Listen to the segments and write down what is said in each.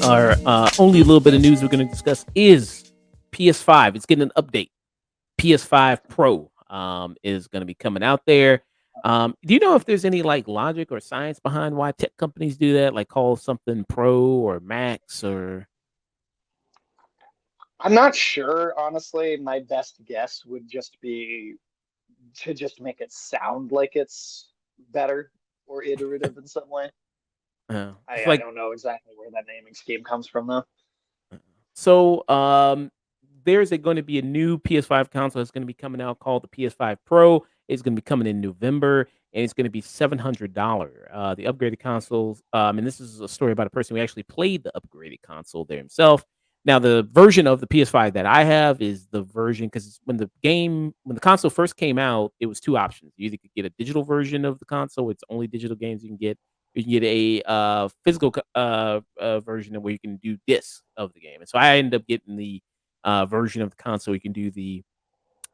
Our only little bit of news we're going to discuss is PS5. It's getting an update. PS5 Pro is going to be coming out there. Do you know if there's any like logic or science behind why tech companies do that? Like call something Pro or Max or I'm not sure, honestly. My best guess would just be to just make it sound like it's better or iterative in some way. it's I like don't know exactly where that naming scheme comes from, though. so. There's going to be a new PS5 console that's going to be coming out called the PS5 Pro. It's going to be coming in November, and it's going to be $700. The upgraded consoles, and this is a story about a person who actually played the upgraded console there himself. Now, the version of the PS5 that I have is the version because when the console first came out, it was two options. You either could get a digital version of the console; it's only digital games you can get. You can get a physical version where you can do discs of the game. And so I ended up getting the version of the console. You can do the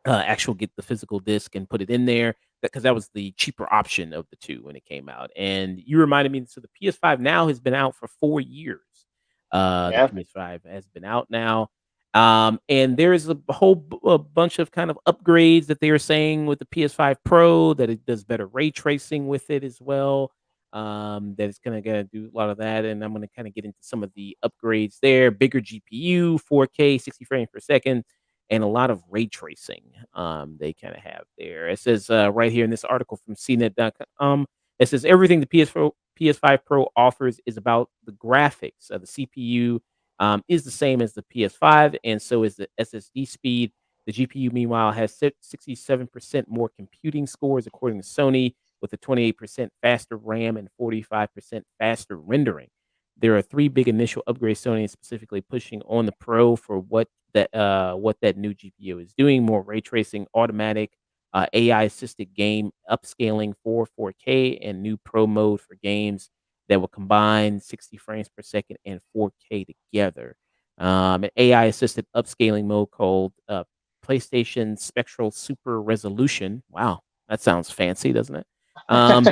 actual get the physical disc and put it in there because that was the cheaper option of the two when it came out. And you reminded me, so the PS5 now has been out for 4 years. The Yeah. PS5 has been out now. And there's a bunch of kind of upgrades that they are saying with the PS5 Pro that it does better ray tracing with it as well. That it's gonna do a lot of that, and I'm gonna kind of get into some of the upgrades there. Bigger GPU, 4K, 60 frames per second, and a lot of ray tracing. They kind of have there. It says right here in this article from CNET.com, it says everything the PS5 Pro offers is about the graphics. The CPU is the same as the PS5, and so is the SSD speed. The GPU, meanwhile, has 67% more computing scores, according to Sony, with a 28% faster RAM and 45% faster rendering. There are three big initial upgrades Sony is specifically pushing on the Pro for what that new GPU is doing: more ray tracing, automatic AI assisted game upscaling for 4K, and new Pro mode for games that will combine 60 frames per second and 4K together. An AI assisted upscaling mode called PlayStation Spectral Super Resolution. Wow, that sounds fancy, doesn't it? Um,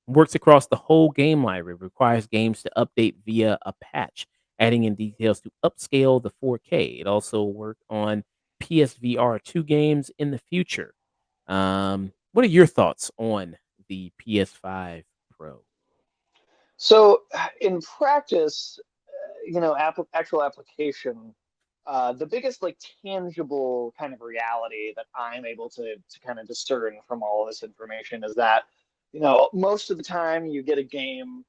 Works across the whole game library, requires games to update via a patch, adding in details to upscale the 4K. It also worked on PSVR 2 games in the future. What are your thoughts on the PS5 Pro? So, in practice, actual application, the biggest like tangible kind of reality that I'm able to kind of discern from all of this information is that, most of the time you get a game,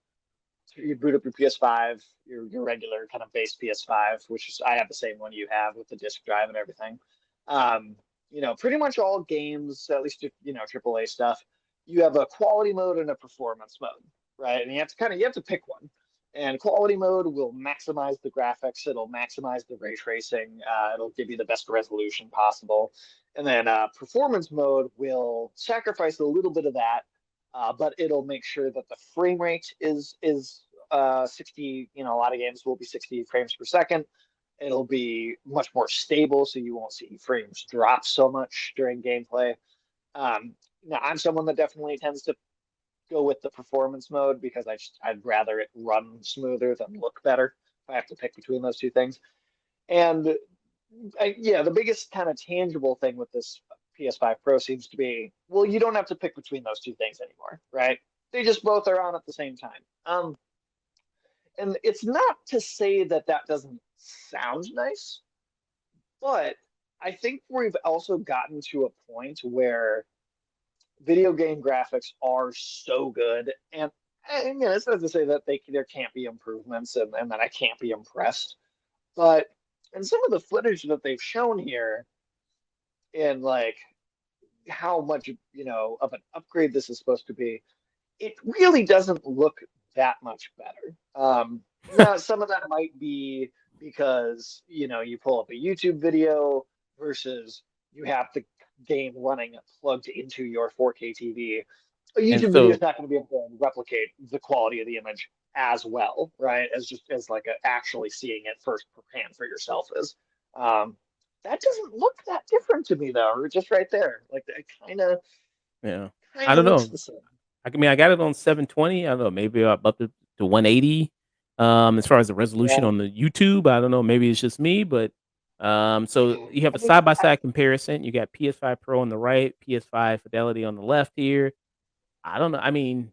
you boot up your PS5, your regular kind of base PS5, which is I have the same one you have with the disk drive and everything. Pretty much all games, at least AAA stuff, you have a quality mode and a performance mode, right? And you have to pick one. And quality mode will maximize the graphics. It'll maximize the ray tracing. It'll give you the best resolution possible. And then performance mode will sacrifice a little bit of that, but it'll make sure that the frame rate is 60. A lot of games will be 60 frames per second. It'll be much more stable, so you won't see frames drop so much during gameplay. Now, I'm someone that definitely tends to go with the performance mode because I'd rather it run smoother than look better if I have to pick between those two things. And yeah, the biggest kind of tangible thing with this PS5 Pro seems to be, well, you don't have to pick between those two things anymore, right? They just both are on at the same time. And it's not to say that that doesn't sound nice, but I think we've also gotten to a point where video game graphics are so good, and it's not to say that there can't be improvements and that I can't be impressed, but in some of the footage that they've shown here, in like how much of an upgrade this is supposed to be, it really doesn't look that much better. Now, some of that might be because you pull up a YouTube video versus you have the game running plugged into your 4K TV. A And YouTube video is so not going to be able to replicate the quality of the image as well, right? As like actually seeing it first hand for yourself is. Um, that doesn't look that different to me though. Or just right there, like it Yeah. I kind of don't looks know. the same. I mean, I got it on 720. I don't know, maybe up to 180. As far as the resolution Yeah, on the YouTube, I don't know. Maybe it's just me, but so yeah. you have I a think side by side comparison. You got PS5 Pro on the right, PS5 Fidelity on the left here. I don't know. I mean,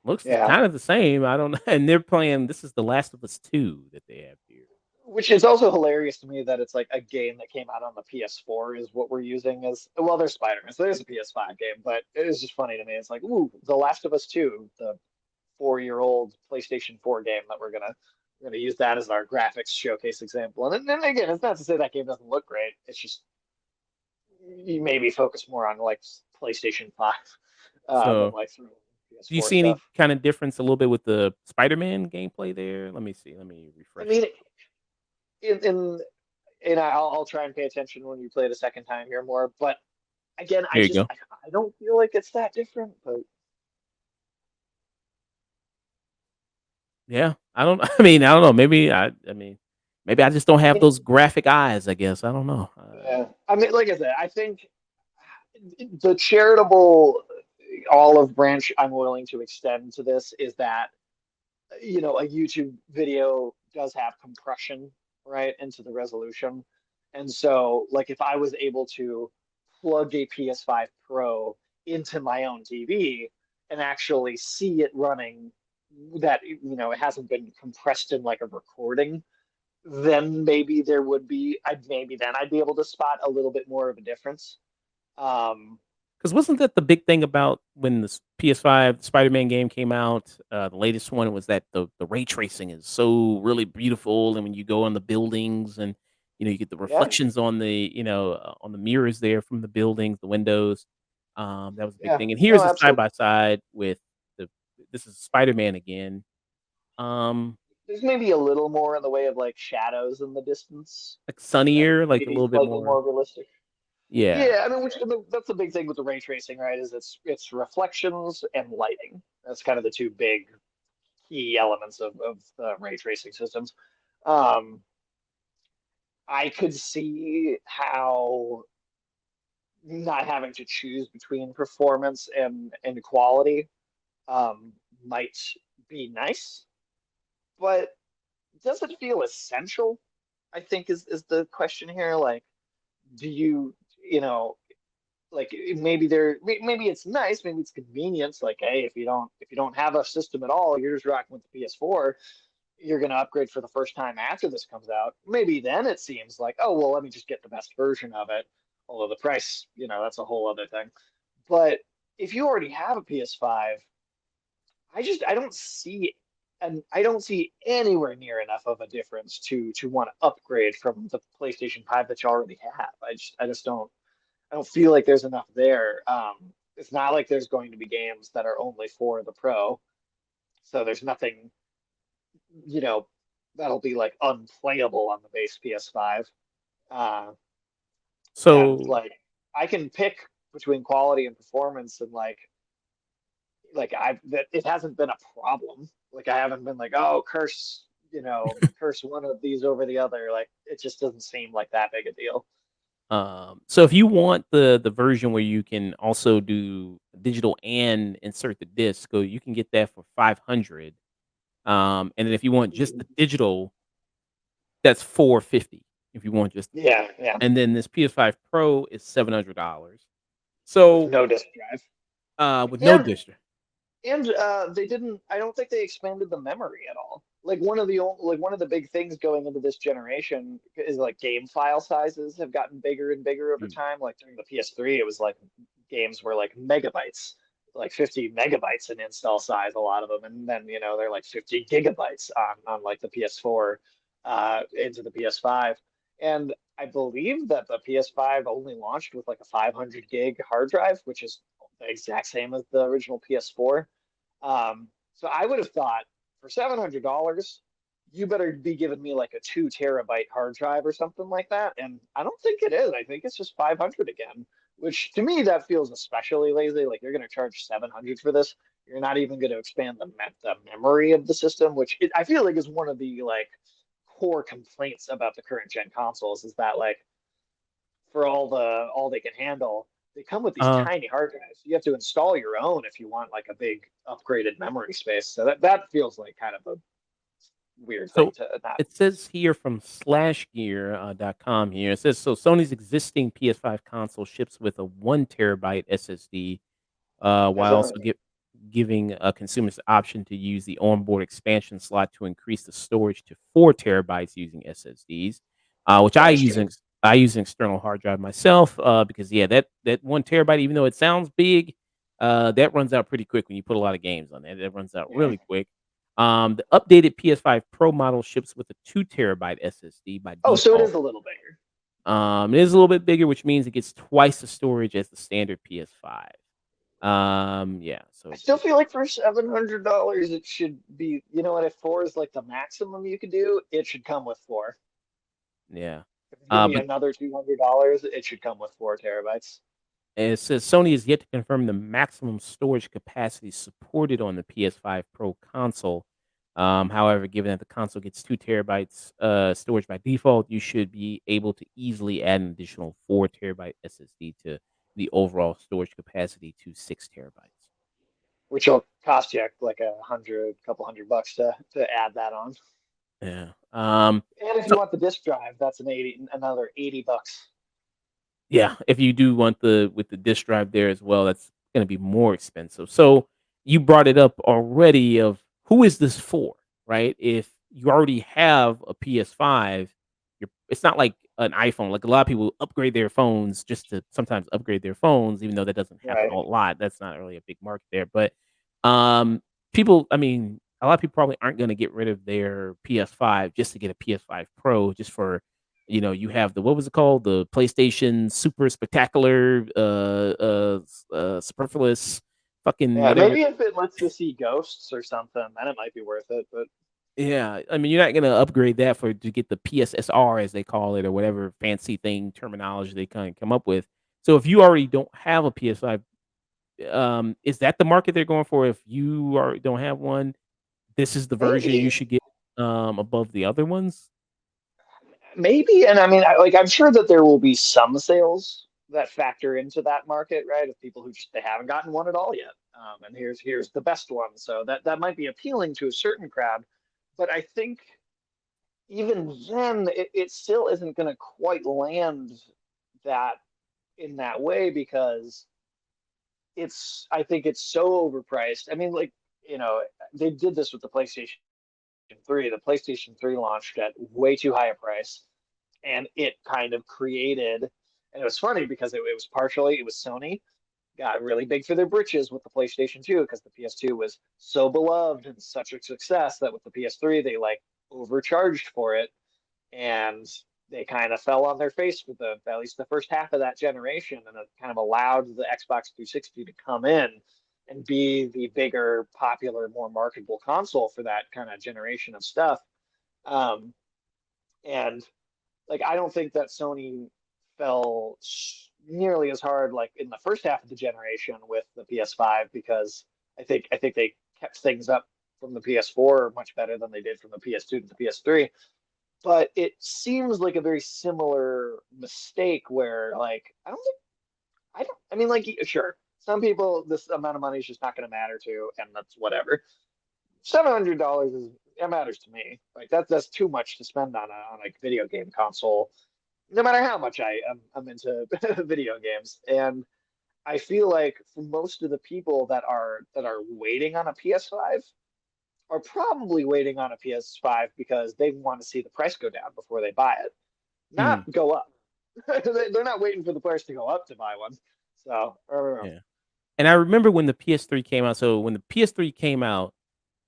looks yeah. kind of the same. I don't know. And they're playing. This is The Last of Us 2 that they have here. Which is also hilarious to me that it's like a game that came out on the PS4 is what we're using as well. There's Spider-Man, so there's a PS5 game, but it is just funny to me. It's like, ooh, The Last of Us 2, the 4-year-old PlayStation 4 game that we're gonna use that as our graphics showcase example. And then again, it's not to say that game doesn't look great. It's just you maybe focus more on like PlayStation 5 than So, like through do you PS4 see any stuff. kind of difference a little bit with the Spider-Man gameplay there? Let me see. Let me I refresh mean, my. in and I'll try and pay attention when you play it a second time here more. But again, There you go. I don't feel like it's that different. But Yeah, I don't. I mean, I don't know. Maybe I mean, maybe I just don't I have mean, those graphic eyes. I guess I don't know. yeah. I mean, like I said, I think the charitable olive branch I'm willing to extend to this is that a YouTube video does have compression right into the resolution, and so like if I was able to plug a PS5 Pro into my own TV and actually see it running, that it hasn't been compressed in like a recording, then maybe there would be I'd maybe then I'd be able to spot a little bit more of a difference. Um, 'Cause wasn't that the big thing about when the PS5 Spider-Man game came out? The latest one was that the ray tracing is so really beautiful, and when you go on the buildings and, you get the yeah, reflections on on the mirrors there from the buildings, the windows. That was a big yeah, thing, and no, here's a side absolutely. by side with the this is Spider-Man again. Um, There's maybe a little more in the way of like shadows in the distance like that sunnier, like a maybe little bit slightly more. more realistic. Yeah. Yeah, I mean, that's the big thing with the ray tracing, right? Is it's reflections and lighting. That's kind of the two big key elements of the ray tracing systems. Um, I could see how not having to choose between performance and quality um, might be nice, but does it feel essential? I think is the question here. Like, do you know like maybe it's nice, maybe it's convenience. Like, hey, if you don't have a system at all, you're just rocking with the PS4. You're going to upgrade for the first time after this comes out. Maybe then it seems like, oh well, let me just get the best version of it. Although the price, that's a whole other thing. But if you already have a PS5, I don't see and I don't see anywhere near enough of a difference to want to upgrade from the PlayStation 5 that you already have. I just don't feel like there's enough there. It's not like there's going to be games that are only for the Pro, so there's nothing, you know, that'll be like unplayable on the base PS5. Uh, and So like I can pick between quality and performance, and like I that it hasn't been a problem. Like I haven't been like, oh, curse one of these over the other. Like it just doesn't seem like that big a deal. So if you want the version where you can also do digital and insert the disc, so you can get that for 500. And then if you want just the digital, that's 450 if you want just the Yeah, yeah, and then this PS5 Pro is $700. with So, no disk drive. with no And disc. they didn't. I don't think they expanded the memory at all. Like one of the big things going into this generation is like game file sizes have gotten bigger and bigger over Mm. time. Like during the PS3, it was like games were like megabytes, like 50 megabytes in install size, a lot of them, and then they're like 50 gigabytes on like the PS4 into the PS5, and I believe that the PS5 only launched with like a 500 gig hard drive, which is the exact same as the original PS4. So I would have thought for $700, you better be giving me like a 2 terabyte hard drive or something like that. And I don't think it is. I think it's just 500 again, which to me that feels especially lazy. Like you're going to charge 700 for this. You're not even going to expand the memory of the system, which I feel like is one of the like core complaints about the current gen consoles is that like for all they can handle, they come with these Uh, tiny hard drives. You have to install your own if you want like a big upgraded memory space. So that feels like kind of a weird thing so to not. it says here from slashgear.com here. It says so Sony's existing PS5 console ships with a 1 terabyte SSD, That's while also giving consumers the option to use the onboard expansion slot to increase the storage to 4 terabytes using SSDs, which that is true. I use an external hard drive myself, because yeah, that 1 terabyte, even though it sounds big, that runs out pretty quick when you put a lot of games on there. That runs out Yeah. really quick. The updated PS5 Pro model ships with a 2 terabyte SSD by Oh, so it default. is a little bigger. It is a little bit bigger, which means it gets twice the storage as the standard PS5. Yeah, I so still feel like for $700, it should be. You know what? If four is like the maximum you could do, it should come with four. yeah. If you give me But another $200, it should come with 4 terabytes. it says Sony is yet to confirm the maximum storage capacity supported on the PS5 Pro console. However, given that the console gets 2 terabytes storage by default, you should be able to easily add an additional 4 terabyte SSD to the overall storage capacity to 6 terabytes. Which will cost you like couple hundred bucks to add that on. Yeah. And if you So want the disk drive, that's another $80. yeah, if you do want the with the disk drive there as well, that's gonna be more expensive. So, you brought it up already of who is this for, right? If you already have a PS5, it's not like an iPhone, like, a lot of people upgrade their phones just to sometimes upgrade their phones, even though that doesn't happen a Right. lot, that's not really a big market there, but, um, people I mean, a lot of people probably aren't gonna get rid of their PS5 just to get a PS5 Pro just for you have the what was it called? The PlayStation Super Spectacular, superfluous, fucking Yeah, whatever. maybe if it lets you see ghosts or something, then it might be worth it. But Yeah, I mean, you're not gonna upgrade that for to get the PSSR as they call it or whatever fancy thing terminology they kind of come up with. So if you already don't have a PS5, is that the market they're going for? If you are don't have one, this is the version you maybe, should get above the other ones. maybe, and I mean, I'm sure that there will be some sales that factor into that market, right? Of people who just they haven't gotten one at all yet, and here's the best one. So that might be appealing to a certain crowd, but I think even then, it still isn't going to quite land that in that way because I think it's so overpriced. I mean, like, you know, they did this with the PlayStation 3. The PlayStation 3 launched at way too high a price, and it kind of created, and it was funny because it was partially, it was Sony got really big for their britches with the PlayStation 2 because the PS2 was so beloved and such a success that with the PS3, they like overcharged for it and they kind of fell on their face with the at least the first half of that generation, and it kind of allowed the Xbox 360 to come in and be the bigger, popular, more marketable console for that kind of generation of stuff. Um, and like, I don't think that Sony fell nearly as hard like in the first half of the generation with the PS5 because I think they kept things up from the PS4 much better than they did from the PS2 to the PS3, but it seems like a very similar mistake where like I mean like sure some people this amount of money is just not going to matter to and that's whatever. $700 is it matters to me. Like that's too much to spend on a video game console. No matter how much I'm into video games, and I feel like for most of the people that are waiting on a PS5 are probably waiting on a PS5 because they want to see the price go down before they buy it, not Mhm. go up. They're not waiting for the price to go up to buy one. So, I don't know. Yeah. And I remember when the PS3 came out. So when the PS3 came out,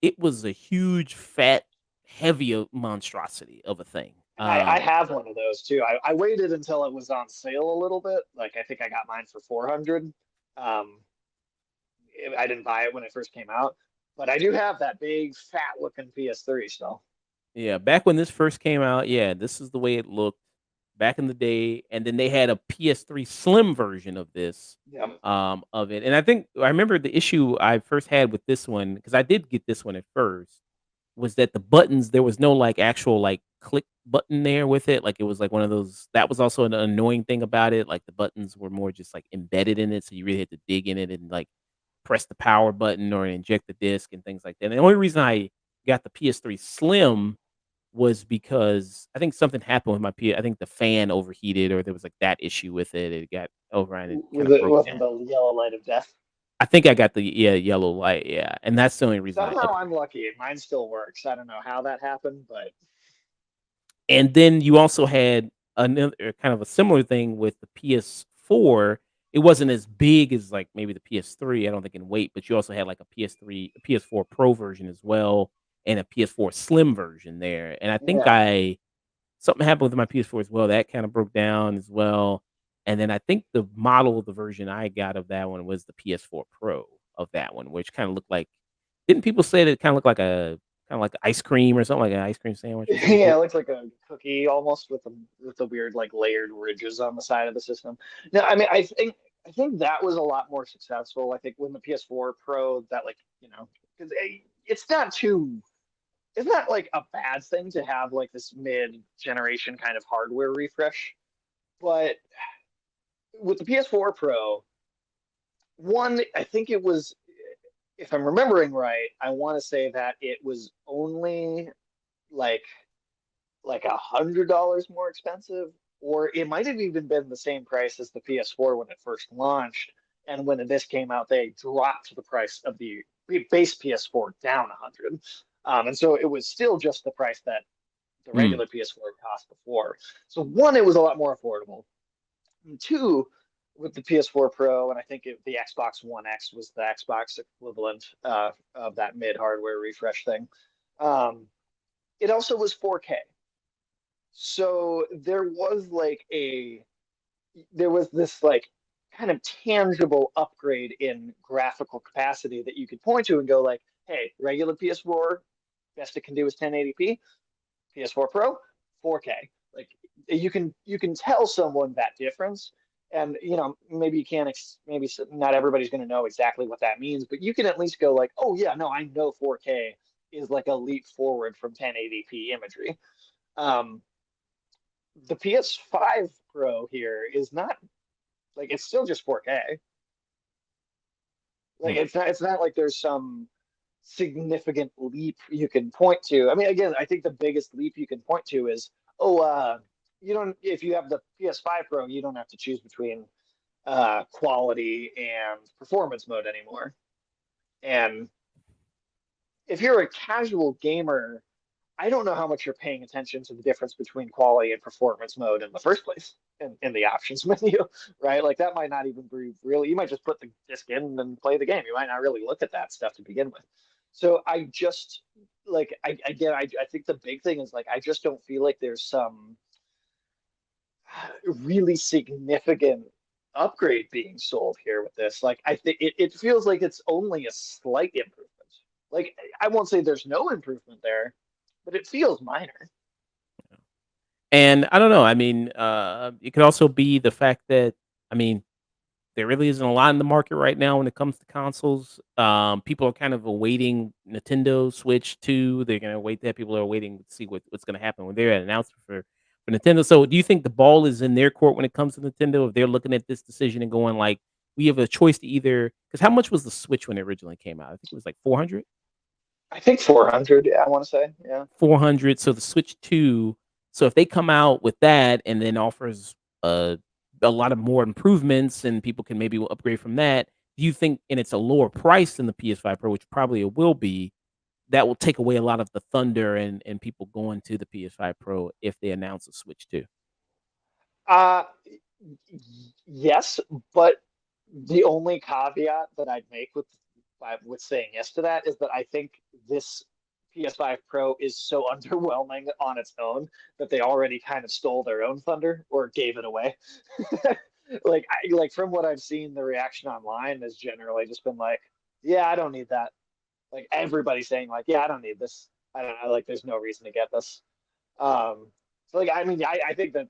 it was a huge, fat, heavy monstrosity of a thing. And I have one of those too. I waited until it was on sale a little bit. Like I think I got mine for 400. Um, I didn't buy it when it first came out, but I do have that big fat looking PS3 still. Yeah, back when this first came out, yeah, this is the way it looked back in the day. And then they had a PS3 Slim version of this, Yeah. of it. And I think I remember the issue I first had with this one because I did get this one at first. was that the buttons, there was no like actual like click button there with it. Like it was like one of those, that was also an annoying thing about it. Like the buttons were more just like embedded in it. So you really had to dig in it and like press the power button or inject the disc and things like that. And the only reason I got the PS3 Slim was because I think something happened with my I think the fan overheated or there was like that issue with it. It got overrun and kind With of it broke wasn't down. the yellow light of death. I think I got the yellow light, yeah, and that's the only reason I Somehow I'm upgraded. lucky. Mine still works. I don't know how that happened, but And then you also had another kind of a similar thing with the PS4. It wasn't as big as like maybe the PS3, I don't think in weight, but you also had like a PS3, a PS4 Pro version as well, and a PS4 Slim version there. And I think yeah. I something happened with my PS4 as well, that kinda broke down as well, and then I think the model of the version I got of that one was the PS4 Pro of that one, which kinda looked like, didn't people say that it kinda looked like a kinda like ice cream or something, like an ice cream sandwich or something? Yeah, it looks like a cookie almost with the weird like layered ridges on the side of the system. No, I mean I think that was a lot more successful. I think when the PS4 Pro that like because it's not too it's not like a bad thing to have like this mid generation kind of hardware refresh, but with the PS4 Pro, one I think it was if I'm remembering right, I want to say that it was only like $100 more expensive, or it might have even been the same price as the PS4 when it first launched. And when this came out, they dropped the price of the base PS4 down 100. And so it was still just the price that the Mm. regular PS4 cost before. So one, it was a lot more affordable. And two, with the PS4 Pro, and I think the Xbox One X was the Xbox equivalent of that mid hardware refresh thing. Um, it also was 4K. So there was this like kind of tangible upgrade in graphical capacity that you could point to and go like, hey, regular PS4, best it can do is 1080p. PS4 Pro, 4K. Like you can tell someone that difference, and maybe you can't maybe not everybody's going to know exactly what that means, but you can at least go like, oh yeah, no, I know 4K is like a leap forward from 1080p imagery. Um, the PS5 Pro here is not like it's still just 4K. Like Mm. it's not like there's some significant leap you can point to. I mean, again, I think the biggest leap you can point to is, oh, you don't if you have the PS5 Pro, you don't have to choose between quality and performance mode anymore. And if you're a casual gamer, I don't know how much you're paying attention to the difference between quality and performance mode in the first place in the options menu, right? Like that might not even be really, you might just put the disc in and play the game. You might not really look at that stuff to begin with. So I just like, again, I think the big thing is like, I just don't feel like there's some really significant upgrade being sold here with this. Like I think it feels like it's only a slight improvement. Like I won't say there's no improvement there, but it feels minor. And I don't know, I mean, it could also be the fact that, I mean, there really isn't a lot in the market right now when it comes to consoles. People are kind of awaiting Nintendo Switch 2. They're gonna wait there. People are waiting to see what's gonna happen when they're at announcement for Nintendo. So do you think the ball is in their court when it comes to Nintendo? If they're looking at this decision and going like, we have a choice to either, because how much was the Switch when it originally came out? I think it was like 400? I think 400, I want to say. Yeah. 400. So the Switch 2. So if they come out with that and then offers a lot of more improvements and people can maybe upgrade from that, do you think, and it's a lower price than the PS5 Pro, which probably it will be, that will take away a lot of the thunder and people going to the PS5 Pro if they announce a Switch 2? Uh, yes, but the only caveat that I'd make with saying yes to that is that I think this PS5 Pro is so underwhelming on its own that they already kind of stole their own thunder or gave it away. Like from what I've seen, the reaction online has generally just been like, "Yeah, I don't need that." Like everybody's saying, like, "Yeah, I don't need this. I don't know. Like, there's no reason to get this." So like I mean I think that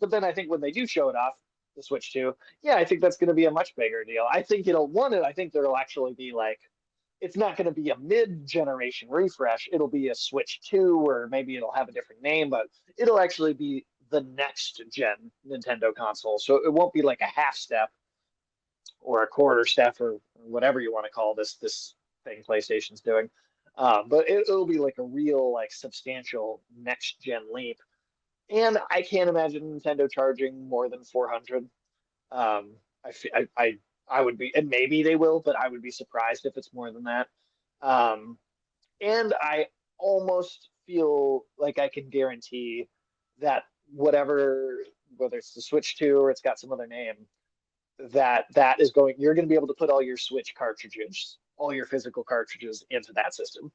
but then I think when they do show it off the Switch 2, yeah, I think that's going to be a much bigger deal. I think it'll one it I think there'll actually be like it's not going to be a mid-generation refresh. It'll be a Switch 2, or maybe it'll have a different name, but it'll actually be the next gen Nintendo console. So it won't be like a half step or a quarter step or whatever you want to call this thing PlayStation's doing. But it'll be like a real like substantial next gen leap. And I can't imagine Nintendo charging more than 400. Um, I would be, and maybe they will, but I would be surprised if it's more than that. Um, and I almost feel like I can guarantee that whatever, whether it's the Switch 2 or it's got some other name, that is going, you're going to be able to put all your Switch cartridges, all your physical cartridges into that system.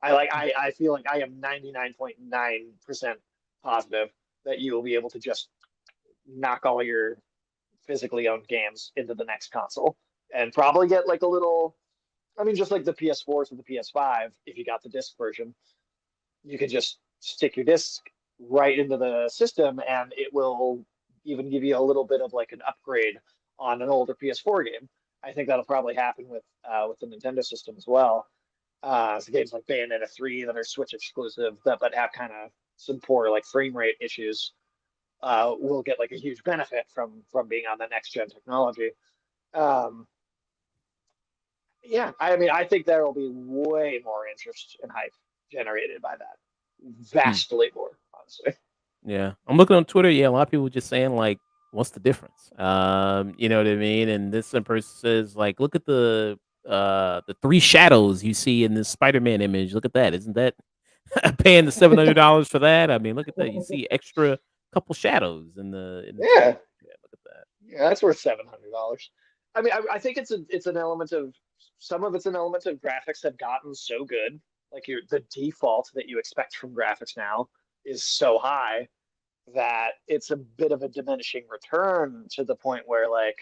I feel like I am 99.9% positive that you will be able to just knock all your physically owned games into the next console and probably get like a little, I mean, just like the PS4 to the PS5, if you got the disc version, you could just stick your disc right into the system and it will even give you a little bit of like an upgrade on an older PS4 game. I think that'll probably happen with the Nintendo system as well. So games like Bayonetta 3 that are Switch exclusive that but have kind of some poor like frame rate issues will get like a huge benefit from being on the next gen technology. Um, yeah, I mean, I think there will be way more interest and hype generated by that, Hmm. vastly more, honestly. Yeah, I'm looking on Twitter. Yeah, a lot of people just saying like, "What's the difference?" You know what I mean? And this one person says like, "Look at the three shadows you see in this Spider-Man image. Look at that. Isn't that paying the $700 for that? I mean, look at that. You see extra couple shadows in the trailer. Yeah, Yeah, look at that. yeah, that's worth $700. I mean, I think it's an element of some of it's an element of graphics have gotten so good, like the default that you expect from graphics now is so high that it's a bit of a diminishing return to the point where like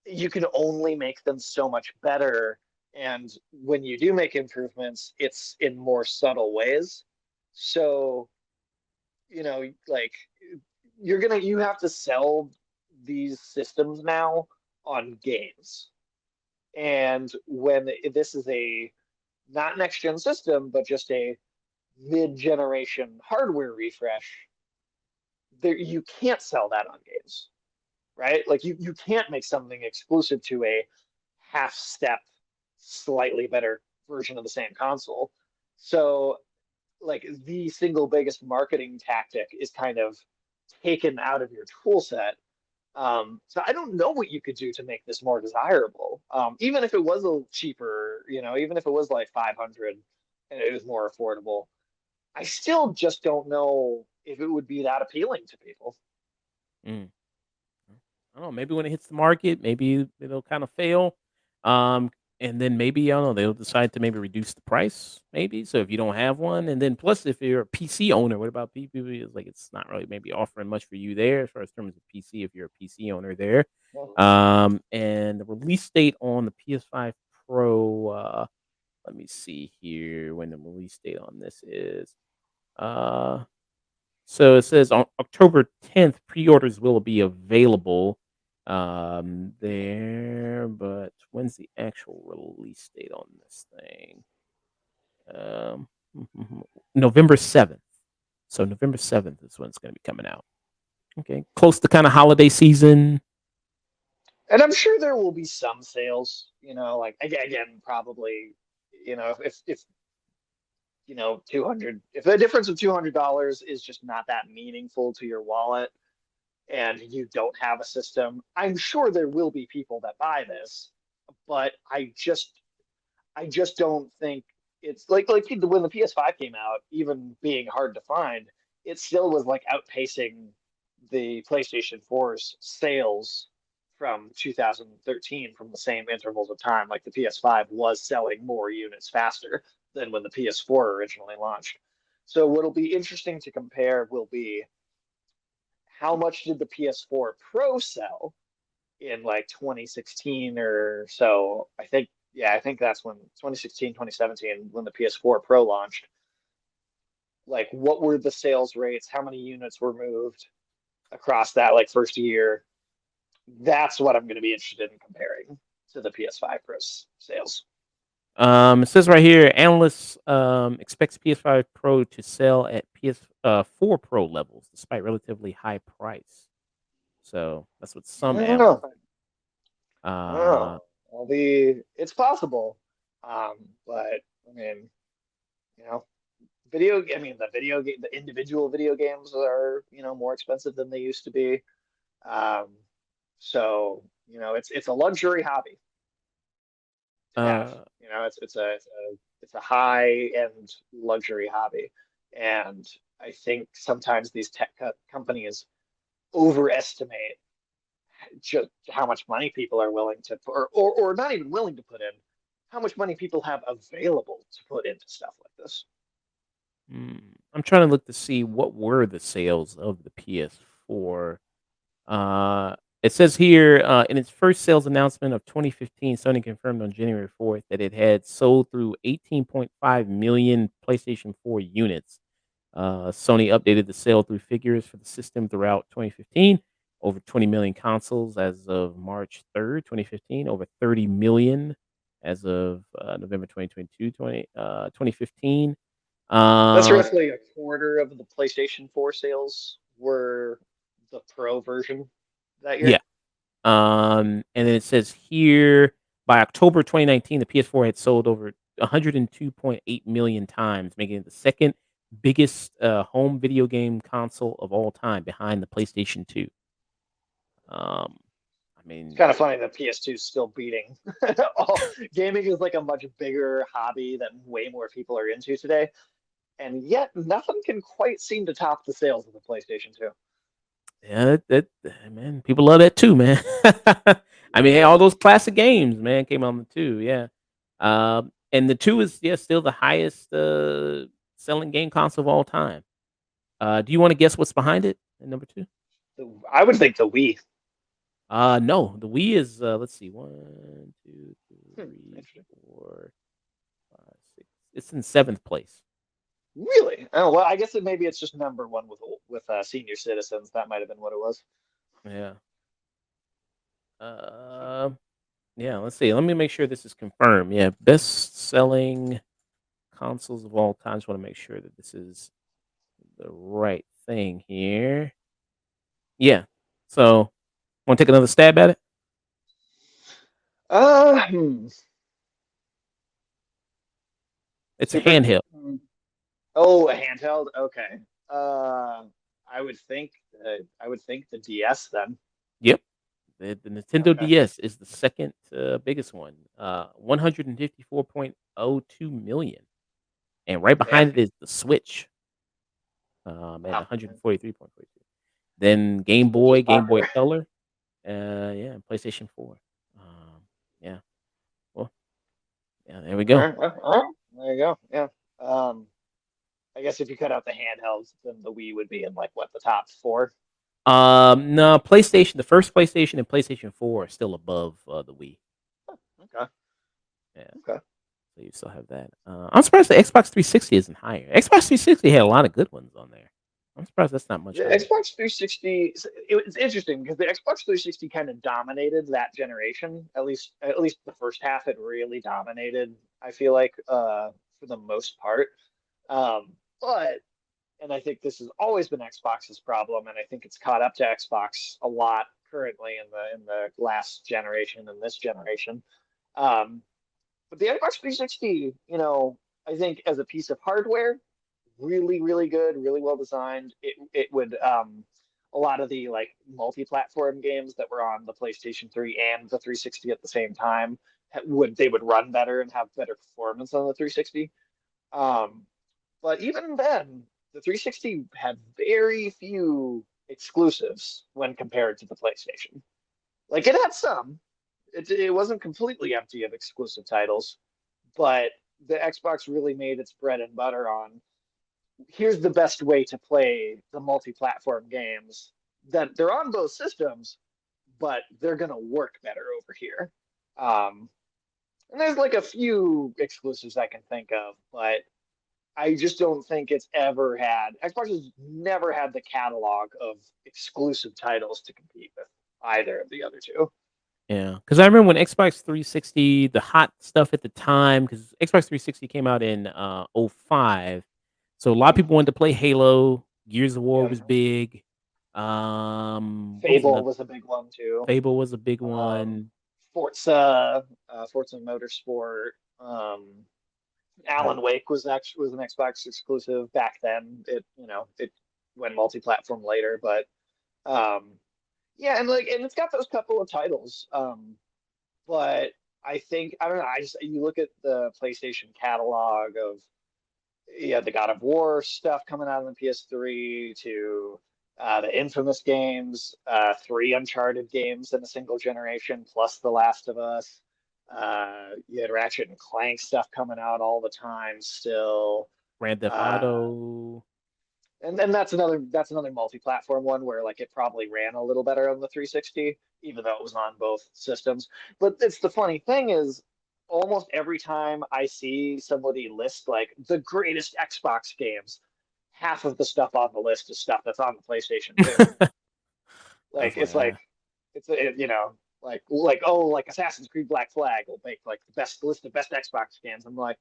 you can only make them so much better. And when you do make improvements, it's in more subtle ways. So, like you have to sell these systems now on games. And when this is a not next gen system, but just a mid generation hardware refresh, there you can't sell that on games, right? Like you can't make something exclusive to a half step, slightly better version of the same console. So like the single biggest marketing tactic is kind of taken out of your tool set. So I don't know what you could do to make this more desirable. Even if it was a little cheaper, even if it was like 500 and it was more affordable, I still just don't know if it would be that appealing to people. Mm. I don't know, maybe when it hits the market, maybe it'll kind of fail. Um, and then maybe I don't know, they'll decide to maybe reduce the price, maybe. So if you don't have one, and then plus if you're a PC owner, what about people? It's like it's not really maybe offering much for you there as far as terms of PC if you're a PC owner there. Well, And the release date on the PS5 Pro, let me see here when the release date on this is. Uh so it says on October 10th, pre-orders will be available there, but when's the actual release date on this thing? Um, November 7th. So November 7th is when it's going to be coming out. Okay, close to kind of holiday season. and I'm sure there will be some sales, like again, probably, if 200, if the difference of $200 is just not that meaningful to your wallet and you don't have a system, I'm sure there will be people that buy this, but I just don't think it's like when the PS5 came out, even being hard to find, it still was like outpacing the PlayStation 4's sales from 2013 from the same intervals of time. Like the PS5 was selling more units faster than when the PS4 originally launched. So what'll be interesting to compare will be how much did the PS4 Pro sell in like 2016 or so. I think that's when 2016, 2017, when the PS4 Pro launched. Like, what were the sales rates? How many units were moved across that like first year? That's what I'm going to be interested in comparing to the PS5 Pro sales. It says right here, analysts expects PS5 Pro to sell at PS4 Pro levels despite relatively high price. So that's what I some don't analysts. know. I don't Uh, know. It's possible. But I mean, you know, the individual video games are, more expensive than they used to be. Um, so, it's a luxury hobby to have. uh, It's a high end luxury hobby, and I think sometimes these companies overestimate just how much money people are willing to put, or not even willing to put in, how much money people have available to put into stuff like this. hmm, I'm trying to look to see what were the sales of the PS4. Uh, it says here in its first sales announcement of 2015, Sony confirmed on January 4th that it had sold through 18.5 million PlayStation 4 units. Sony updated the sell through figures for the system throughout 2015. Over 20 million consoles as of March 3rd, 2015. Over 30 million as of November 2022, 2015. That's Um, roughly a quarter of the PlayStation 4 sales were the Pro version that yeah. year. And then it says here by October 2019, the PS4 had sold over 102.8 million times, making it the second biggest home video game console of all time behind the PlayStation 2. Um, I It's mean, kind of funny that PS2 is still beating. All, gaming is like a much bigger hobby that way more people are into today, and yet nothing can quite seem to top the sales of the PlayStation 2. yeah, man, people love that too, man. I mean, hey, all those classic games, man, came on the two, yeah. And the two is still the highest selling game console of all time. Do you want to guess what's behind it at number two? I would think the Wii. No, the Wii is let's see, one, two, three, Interesting. 4, 5, 6. It's in seventh place. Really? Oh well, I guess maybe it's just number one with senior citizens. That might have been what it was. Yeah. Uh, yeah. Let's see. Let me make sure this is confirmed. Yeah, best selling consoles of all time. Just want to make sure that this is the right thing here. Yeah. So, want to take another stab at it? Uh, hmm. It's a Super. handheld. Oh, a handheld. Okay. Uh, I would think. I would think the DS then. Yep. The Nintendo Okay. DS is the second biggest one, 154.02 million, and right Damn. behind it is the Switch at Wow. 143.42. Then Switch is Game Boy popular. Color, yeah, and PlayStation 4. Yeah, well, yeah, there we All go. right. Well, all right. There you go. Yeah. Um, I guess if you cut out the handhelds, then the Wii would be in like what the top four. No, PlayStation, the first PlayStation and PlayStation 4 are still above the Wii. Okay. Yeah. Okay. So you still have that. I'm surprised the Xbox 360 isn't higher. Xbox 360 had a lot of good ones on there. I'm surprised that's not much The higher. Xbox 360, it's interesting because the Xbox 360 kind of dominated that generation. At least the first half, it really dominated. I feel like for the most part. But and I think this has always been Xbox's problem, and I think it's caught up to Xbox a lot currently in the last generation and this generation. Um, but the Xbox 360, I think as a piece of hardware, really, really good, really well designed. It would a lot of the like multi-platform games that were on the PlayStation 3 and the 360 at the same time would run better and have better performance on the 360. Um, but even then, the 360 had very few exclusives when compared to the PlayStation. Like it had some. It wasn't completely empty of exclusive titles, but the Xbox really made its bread and butter on here's the best way to play the multi-platform games that they're on both systems, but they're gonna work better over here. Um, and there's like a few exclusives I can think of, but I just don't think it's ever had Xbox has never had the catalog of exclusive titles to compete with either of the other two. Yeah, because I remember when Xbox 360, the hot stuff at the time, because Xbox 360 came out in '05, so a lot of Mm, people wanted to play Halo. Gears of War yep. was big. What was Fable another? was a big one too. Fable was a big Um, one. Forza Motorsport. Right. Alan Wake was an Xbox exclusive back then. It went multi-platform later, but um, yeah, and it's got those couple of titles. But I think I don't know. I just you look at the PlayStation catalog of the God of War stuff coming out on the PS3 to the infamous games, three Uncharted games in a single generation, plus The Last of Us. You had Ratchet and Clank stuff coming out all the time still. Grand Theft Uh, Auto. and then that's another multi-platform one where like it probably ran a little better on the 360, even though it was on both systems. But it's the funny thing is almost every time I see somebody list like the greatest Xbox games, half of the stuff on the list is stuff that's on the PlayStation 2. That's Like it's like, like it's like Assassin's Creed Black Flag will make like the best list of best Xbox games. I'm like,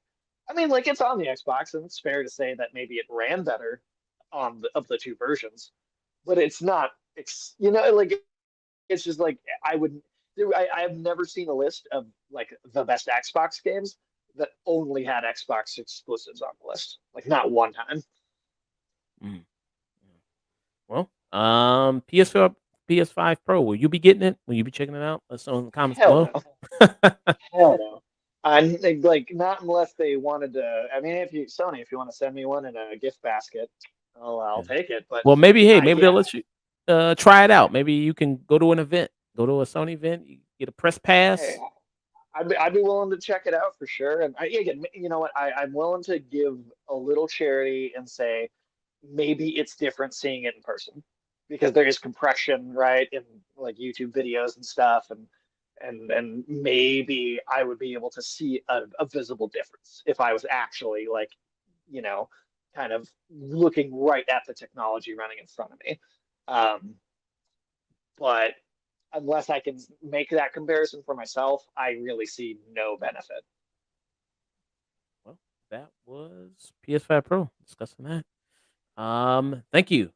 I mean, like it's on the Xbox, and it's fair to say that maybe it ran better on of the two versions, but it's not. Like it's just like I would. I have never seen a list of like the best Xbox games that only had Xbox exclusives on the list. Like not one time. mm, mm. Well, PS4, PS5 Pro. Will you be getting it? Will you be checking it out? Let's know in the comments Hell below. no. Hell no. I like not unless they wanted to. I mean, if you Sony, if you want to send me one in a gift basket, I'll Yeah. take it. But Well, maybe, hey, maybe they'll yeah, let you try it out. Maybe you can go to an event, go to a Sony event, you get a press hey, pass. I'd be willing to check it out for sure. And again, you know what? I'm willing to give a little charity and say maybe it's different seeing it in person because there is compression, right, in like YouTube videos and stuff, and maybe I would be able to see a visible difference if I was actually like, you know, kind of looking right at the technology running in front of me. Um, but unless I can make that comparison for myself, I really see no benefit. Well, that was PS5 Pro discussing that. Thank you.